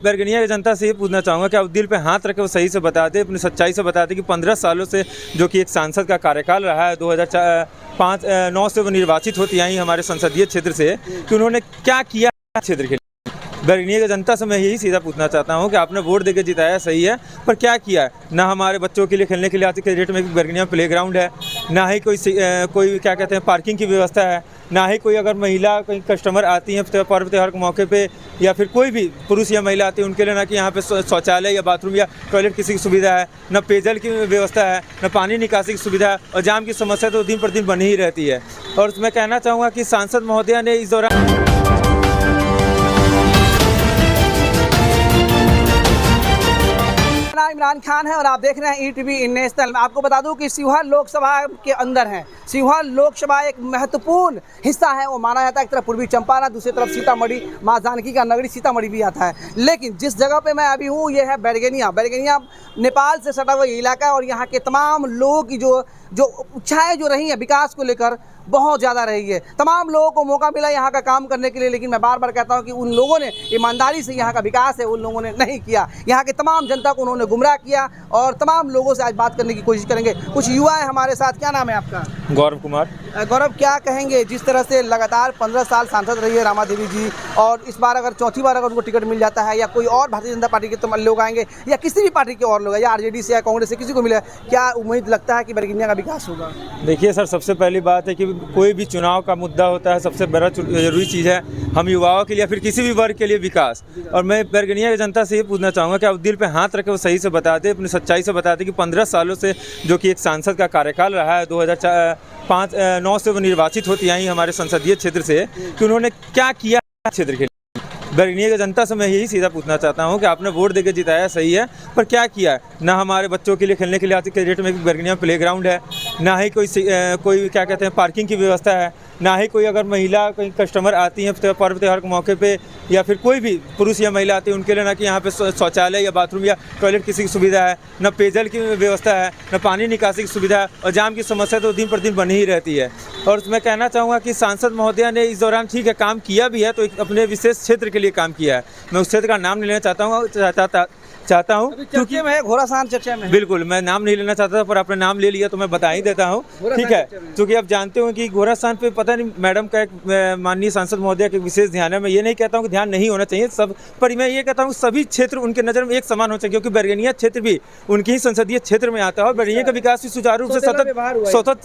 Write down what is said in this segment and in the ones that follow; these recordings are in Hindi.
बैरगनिया की जनता से ये पूछना चाहूँगा कि आप दिल पे हाथ रख के वो सही से बता दें, अपनी सच्चाई से बता दें कि 15 सालों से जो कि एक सांसद का कार्यकाल रहा है, 2009 से वो निर्वाचित होती आई हमारे संसदीय क्षेत्र से, कि उन्होंने क्या किया क्षेत्र के लिए। बैरगनिया की जनता से मैं यही सीधा पूछना चाहता हूँ कि आपने वोट देके जिताया सही है, पर क्या किया है? ना हमारे बच्चों के लिए खेलने के लिए आज के डेट में बैरगनिया में प्लेग्राउंड है, ना ही कोई क्या कहते हैं पार्किंग की व्यवस्था है, ना ही कोई अगर महिला कोई कस्टमर आती हैं पर्व त्यौहार के मौके पे, या फिर कोई भी पुरुष या महिला आती है उनके लिए ना कि यहाँ पे शौचालय या बाथरूम या टॉयलेट किसी की सुविधा है, न पेयजल की व्यवस्था है, न पानी निकासी की सुविधा है, और जाम की समस्या तो दिन पर दिन बनी ही रहती है। और मैं कहना चाहूँगा कि सांसद महोदया ने इस दौरान इमरान खान है और आप देख रहे हैं ETV नेशनल। आपको बता दूं कि सीहोर लोकसभा के अंदर है। सीहोर लोकसभा एक महत्वपूर्ण हिस्सा है, वो माना जाता है। एक तरफ पूर्वी चंपारण, दूसरी तरफ सीतामढ़ी, माँ जानकी का नगरी सीतामढ़ी भी आता है। लेकिन जिस जगह पे मैं अभी हूँ ये है बैरगनिया। बैरगनिया नेपाल से सटा हुआ इलाका है और यहाँ के तमाम लोगों की जो इच्छाएँ जो रही हैं विकास को लेकर बहुत ज़्यादा रही है। तमाम लोगों को मौका मिला यहाँ का काम करने के लिए, लेकिन मैं बार बार कहता हूँ कि उन लोगों ने ईमानदारी से यहाँ का विकास है उन लोगों ने नहीं किया। यहाँ के तमाम जनता को उन्होंने गुमराह किया और तमाम लोगों से आज बात करने की कोशिश करेंगे। कुछ युवा है हमारे साथ। क्या नाम है आपका? गौरव कुमार। गौरव, क्या कहेंगे जिस तरह से लगातार 15 साल सांसद रही है रामा देवी जी, और इस बार अगर चौथी बार अगर उनको टिकट मिल जाता है या कोई और भारतीय जनता पार्टी के लोग आएंगे या किसी भी पार्टी के और लोग या RJD से या कांग्रेस से किसी को मिले, क्या उम्मीद लगता है कि बैरगनिया का विकास होगा? देखिए सर, सबसे पहली बात है कि कोई भी चुनाव का मुद्दा होता है, सबसे बड़ा जरूरी चीज़ है हम युवाओं के लिए, फिर किसी भी वर्ग के लिए विकास। और मैं बैरगनिया की जनता से ये पूछना चाहूँगा कि आप दिल पे हाथ रख के वो सही से बता दें, अपनी सच्चाई से बता दें कि 15 सालों से जो कि एक सांसद का कार्यकाल रहा है, 2009 से वो निर्वाचित होती आई हमारे संसदीय क्षेत्र से, कि उन्होंने क्या किया क्षेत्र के लिए। बैरगनिया की जनता से मैं यही सीधा पूछना चाहता हूँ कि आपने वोट देके जिताया सही है, पर क्या किया है? ना हमारे बच्चों के लिए खेलने के लिए आज के डेट में बैरगनिया में प्लेग्राउंड है, ना ही कोई क्या कहते हैं पार्किंग की व्यवस्था है, ना ही कोई अगर महिला कोई कस्टमर आती हैं पर्व त्यौहार के मौके पे, या फिर कोई भी पुरुष या महिला आती है उनके लिए ना कि यहाँ पे शौचालय या बाथरूम या टॉयलेट किसी की सुविधा है, न पेयजल की व्यवस्था है, न पानी निकासी की सुविधा है, और जाम की समस्या तो दिन पर दिन बनी ही रहती है। और मैं कहना चाहूँगा कि सांसद महोदया ने इस दौरान ठीक है काम किया भी है, तो एक अपने विशेष क्षेत्र के लिए काम किया है। मैं उस क्षेत्र का नाम नहीं लेना चाहता हूँ क्योंकि मैं घोड़ासान चर्चा में, बिल्कुल मैं नाम नहीं लेना चाहता था, पर आपने नाम ले लिया तो मैं बता ही देता हूँ, ठीक है। क्योंकि आप जानते हो कि घोड़ासान पे पता नहीं मैडम का एक माननीय सांसद महोदया के विशेष ध्यान है। मैं ये नहीं कहता हूँ कि ध्यान नहीं होना चाहिए सब, पर मैं ये कहता हूँ सभी क्षेत्र उनके नज़र में एक समान हो चाहिए, क्योंकि बैरगनिया क्षेत्र भी उनके ही संसदीय क्षेत्र में आता है और बैरगनिया का विकास भी सुचारू रूप से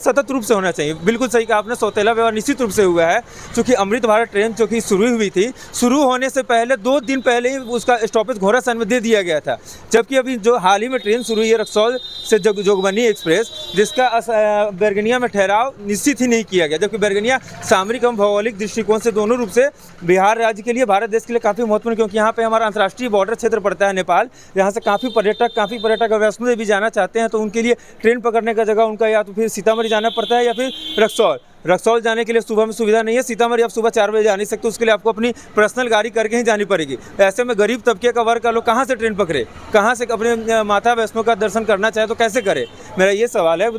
सतत रूप से होना चाहिए। बिल्कुल सही कहा आपने, सौतेला व्यवहार निश्चित रूप से हुआ है। क्योंकि अमृत भारत ट्रेन जो कि शुरू हुई थी, शुरू होने से पहले 2 दिन पहले ही उसका स्टॉपेज घोड़ासान में दे दिया गया था। जबकि अभी जो हाल ही में ट्रेन शुरू हुई है रक्सौल से जोगबनी एक्सप्रेस, जिसका बैरगनिया में ठहराव निश्चित ही नहीं किया गया, जबकि बैरगनिया सामरिक एवं भौगोलिक दृष्टिकोण से दोनों रूप से बिहार राज्य के लिए, भारत देश के लिए काफ़ी महत्वपूर्ण, क्योंकि यहाँ पे हमारा अंतर्राष्ट्रीय बॉर्डर क्षेत्र पड़ता है नेपाल। यहाँ से काफ़ी पर्यटक वैष्णो देवी जाना चाहते हैं तो उनके लिए ट्रेन पकड़ने का जगह उनका या तो फिर सीतामढ़ी जाना पड़ता है या फिर रक्सौल जाने के लिए सुबह में सुविधा नहीं है। सीतामढ़ी आप सुबह 4 बजे जा नहीं सकते, उसके लिए आपको अपनी पर्सनल गाड़ी करके ही जानी पड़ेगी। ऐसे में गरीब तबके का वर्ग का लोग कहाँ से ट्रेन पकड़े, कहाँ से अपने माता वैष्णो का दर्शन करना चाहे तो कैसे करे? मेरा ये सवाल है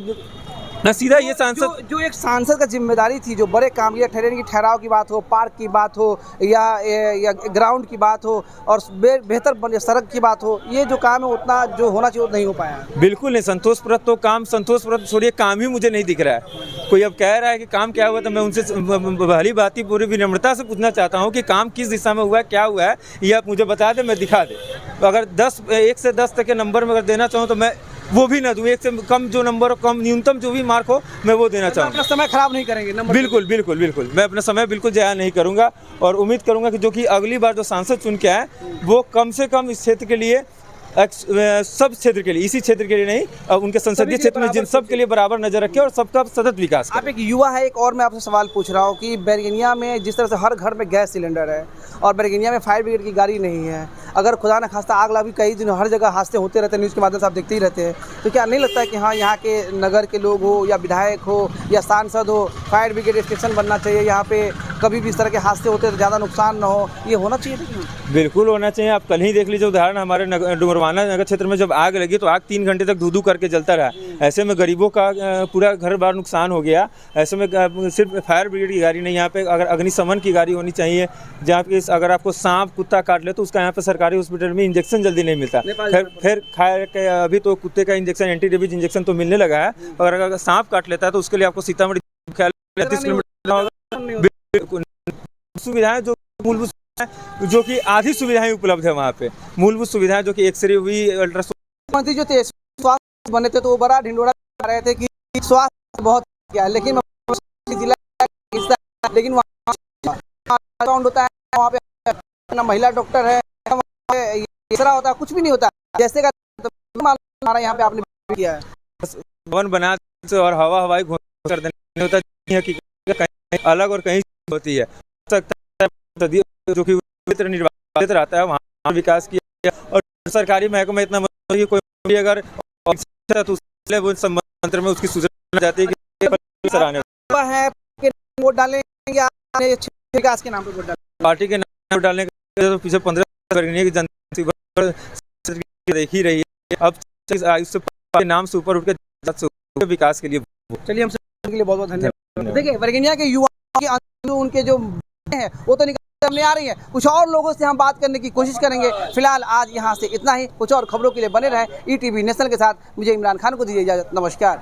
ना सीधा। ये सांसद जो एक सांसद का जिम्मेदारी थी, जो बड़े काम या ट्रेन की ठहराव की बात हो, पार्क की बात हो या ग्राउंड की बात हो और बेहतर सड़क की बात हो, ये जो काम है उतना जो होना चाहिए नहीं हो पाया। बिल्कुल नहीं। संतोषप्रद छोड़िए, काम ही मुझे नहीं दिख रहा है। कोई अब कह रहा है कि काम क्या हुआ, तो मैं उनसे भली बात ही पूरी विनम्रता से पूछना चाहता हूँ कि काम किस दिशा में हुआ है, क्या हुआ है, ये आप मुझे बता दें, मैं दिखा दें। अगर 1 से 10 तक के नंबर में अगर देना चाहूँ तो मैं वो भी ना दूँ। 1 से कम जो नंबर, कम न्यूनतम जो भी मार्क हो मैं वो देना चाहूँगा। अपना समय खराब नहीं करेंगे नंबर? बिल्कुल मैं अपना समय बिल्कुल ज़ाया नहीं करूँगा और उम्मीद करूँगा कि जो कि अगली बार जो सांसद चुन के आए वो कम से कम इस क्षेत्र के लिए, सब क्षेत्र के लिए, इसी क्षेत्र के लिए नहीं, उनके संसदीय क्षेत्र में जिन सब के लिए बराबर नजर रखे और सबका सतत विकास। आप एक युवा है, एक और मैं आपसे सवाल पूछ रहा हूँ कि बैरगनिया में जिस तरह से हर घर में गैस सिलेंडर है और बैरगनिया में फायर ब्रिगेड की गाड़ी नहीं है, अगर खुदा न खास्ता आग लगी, कई दिन हर जगह हादसे होते रहते हैं, न्यूज़ के माध्यम से आप देखते ही रहते हैं, तो क्या नहीं लगता है कि हाँ यहाँ के नगर के लोग हो या विधायक हो या सांसद हो, फायर ब्रिगेड स्टेशन बनना चाहिए, यहाँ पे कभी भी इस तरह के हादसे होते तो ज़्यादा नुकसान ना हो, ये होना चाहिए? बिल्कुल होना चाहिए। आप कल ही देख लीजिए उदाहरण हमारे डुमरवानी टोहाना नगर क्षेत्र में जब आग लगी तो आग 3 घंटे तक धू-धू करके जलता रहा। ऐसे में गरीबों का पूरा घर-बार नुकसान हो गया। ऐसे में सिर्फ फायर ब्रिगेड की गाड़ी नहीं, यहाँ पे अगर अग्निशमन की गाड़ी होनी चाहिए, जहाँ पे अगर आपको सांप कुत्ता काट ले तो उसका यहाँ पे सरकारी हॉस्पिटल में इंजेक्शन जल्दी नहीं मिलता। फिर खैर अभी तो कुत्ते का इंजेक्शन, एंटी रेबीज इंजेक्शन तो मिलने लगा है, और अगर सांप काट लेता है तो उसके लिए आपको सीतामढ़ी 30 किलोमीटर सुविधाएं जो मूलभूत जो कि आधी सुविधाएं उपलब्ध है वहाँ पे। मूलभूत सुविधाएं जो कि एक्सरे हुई, अल्ट्रासाउंड। मंत्री जो थे स्वास्थ्य बने थे तो वो बड़ा ढिंडोरा कर रहे थे कि स्वास्थ्य बहुत क्या है, लेकिन जिला लेकिन वहाँ होता है, वहाँ पे ना महिला डॉक्टर है, तीसरा होता है, कुछ भी नहीं होता जैसे का हमारा यहाँ पे आपने किया है। भवन बना और हवाई घोषणा कर देने होता है कि कहीं अलग और कहीं होती है जो कि निर्वाचित रहता है वहाँ विकास किया। और सरकारी महकमा इतना कि कोई अगर तो मंत्र में उसकी सूचना जाती है कि सराहनीय है कि वोट डालेंगे विकास के नाम पे, वोट डालेंगे पार्टी के नाम डालने के तो पीछे 15 की जनता देख ही रही है। अब इससे नाम से ऊपर उठ के विकास के लिए चलिए हम के लिए बहुत बहुत धन्यवाद। देखिए वर्गीनिया के युवा के उनके जो है वो तो सामने आ रही है, कुछ और लोगों से हम बात करने की कोशिश करेंगे। फिलहाल आज यहाँ से इतना ही, कुछ और खबरों के लिए बने रहे ETV नेशनल के साथ। मुझे इमरान खान को दीजिए इजाजत, नमस्कार।